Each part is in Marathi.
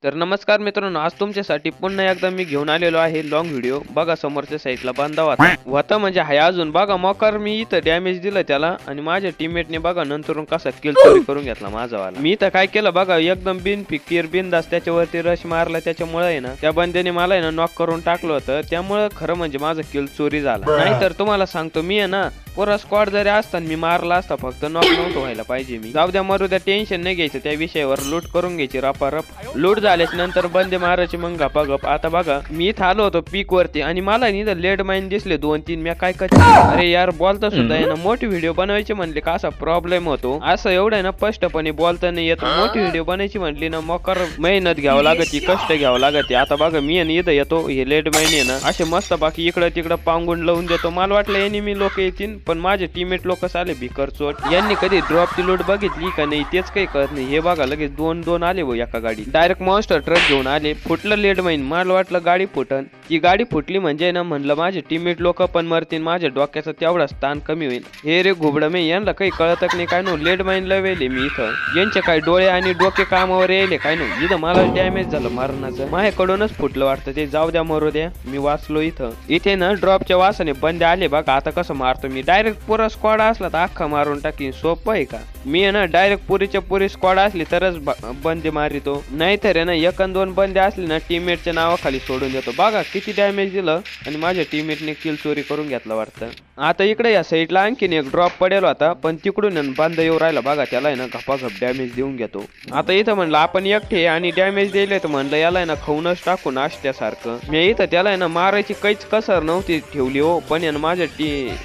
तर नमस्कार मित्रांनो, आज तुमच्यासाठी पुन्हा एकदा मी घेऊन आलेलो आहे लॉंग व्हिडिओ. बघा समोरच्या साईडला बांधा होता म्हणजे हाय अजून. बघा मोकार मी इथं डॅमेज दिलं त्याला आणि माझ्या टीममेटने बघा नंतरून कसा किल चोरी करून घेतला माझावाला. मी तर काय केलं बघा, एकदम बिनफिकीर बिनदास त्याच्यावरती रश मारला. त्याच्यामुळे आहे ना त्या बंद्याने मला आहे ना नॉक करून टाकलं होतं. त्यामुळे खरं म्हणजे माझं किल चोरी झाला. नाहीतर तुम्हाला सांगतो मी आहे ना पुरा स्क्वॉड जरी असताना मी मारला असता, फक्त नॉक नव्हतं व्हायला पाहिजे. मी जाऊ द्या मरू द्या, टेन्शन नाही घ्यायचं त्या विषयावर. लूट करून घ्यायची रपारप. लूट झाल्याच्या नंतर बंदे मारायचे मग गपागप. आता बघा मी इथं आलो होतो पीक वरती आणि मला इथं लेड माइन दिसले 2-3. मी काय अरे यार बोलता सुद्धा आहे ना मोठी व्हिडिओ बनवायची म्हणले का असा प्रॉब्लेम होतो. असं एवढं आहे ना स्पष्टपणे बोलता नाही येत. मोठी व्हिडिओ बनायची म्हणली ना मोकर मेहनत घ्यावं लागते, कष्ट घ्यावं लागते. आता बघा मी आणि इथं येतो, हे लेड माइन आहे ना असे मस्त बाकी इकडं तिकडं पांगून लावून देतो. मला वाटलं एनिमी लोक येतील, पण माझे टीममेट लोक आले भिकर चोट. यांनी कधी ड्रॉपची लूट बघितली का नाही तेच काही कळत नाही. हे बघा लगेच 2-2 आले भाऊ एका गाडी. डायरेक्ट मॉन्स्टर ट्रक घेऊन आले. फुटलं लेड माइन. मला वाटलं गाडी फुटन. ती गाडी फुटली म्हणजे ना म्हणलं माझे टीममेट लोक पण मरतील, माझ्या डोक्याचा तेवढा स्थान कमी होईल. हे रे घुबड मी यांना काही कळत नाही काय नो. लेड माइन लवेले मी इथं. यांचे काय डोळे आणि डोके कामावर यायले काय नो. इथं मला डॅमेज झालं मारणाचं. माझ्याकडूनच फुटलं वाटतं ते. जाऊ द्या मरू द्या, मी वाचलो इथं. इथे ना ड्रॉपच्या वासाने बंदे आले बघा. आता कसं मारतो मी डायरेक्ट पुरा स्क्वॉड असला तर अख्खा मारून टाकीन. सोपं आहे का. मी आहे ना डायरेक्ट पुरीच्या पुरी स्क्वॉड असली तरच बंदे मारितो. नाहीतर आहे ना 1-2 बंदे असले ना टीममेटच्या नावाखाली सोडून देतो. बघा किती डॅमेज दिलं आणि माझ्या टीममेटने किल चोरी करून घेतला वाटतं. आता इकडे या साईडला आणखीन एक ड्रॉप पडेल होता, पण तिकडून बंद येऊ राहिला बघा. त्याला आहे ना घपाघप डॅमेज देऊन घेतो. आता इथं म्हणलं आपण एकटे आणि डॅमेज दिले तर म्हणलं याला आहे ना खाऊनच टाकू नाश्त्यासारखं. मी इथं त्याला आहे ना मारायची काहीच कसर नव्हती ठेवली हो, पण आहे ना माझ्या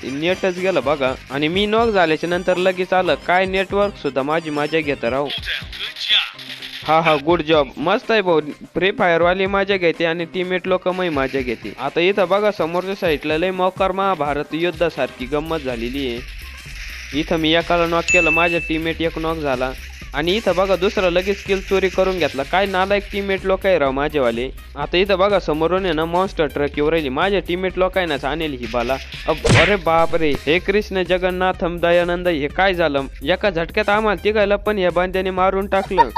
नेटच गेलं बघा. आणि मी नॉक झाल्याच्या नंतर लगेच आलं. काय नेटवर्क सुद्धा माझी मजा घेत राहू. हा गुड जॉब. मस्त आहे भाऊ. फ्री फायर वाली मजा घेते आणि टीममेट लोक मजा घेते. आता इथं बघा समोरच्या साईडला लय मोकार महाभारत युद्धासारखी गंमत झालेली आहे. इथं मी एकाला नॉक केलं, माझ्या टीममेट एक नॉक झाला. आणि इथं बघा दुसरा लगेच किल चोरी करून घेतला. काय नालायक टीममेट लोक आहे राव माझेवाले. आता इथं बघा समोरून आहे ना मॉन्स्टर ट्रक येऊ राहिली. माझ्या टीममेट लोक आहे ना आणेल ही बाला. अरे बाप रे. हे कृष्ण जगन्नाथम दयानंद. हे काय झालं एका झटक्यात आम्हाला तिघायला पण या बांध्याने मारून टाकलं.